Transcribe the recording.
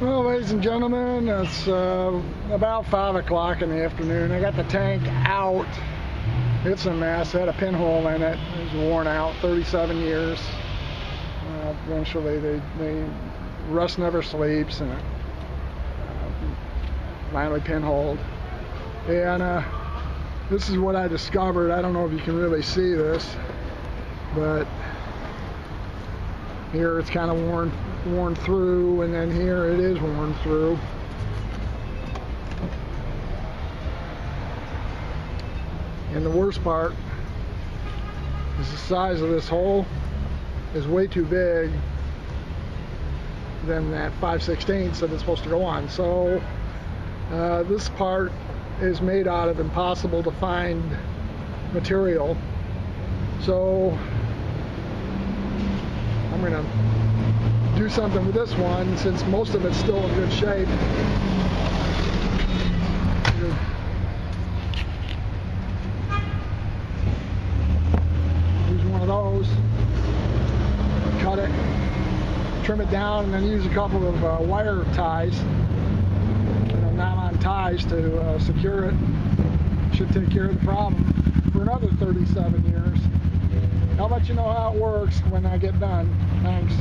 Well, ladies and gentlemen, it's about 5 o'clock in the afternoon. I got the tank out. It's a mess. It had a pinhole in it. It was worn out, 37 years. Eventually, rust never sleeps, and it finally pinholed. And this is what I discovered. I don't know if you can really see this, but here it's kind of worn through, and then here it is worn through. And the worst part is the size of this hole is way too big than that 5/16 that it's supposed to go on. So this part is made out of impossible to find material. So I'm going to do something with this one since most of it's still in good shape. Use one of those, cut it, trim it down, and then use a couple of wire ties, nylon ties to secure it. Should take care of the problem for another 37 years. I'll let you know how it works when I get done. Thanks.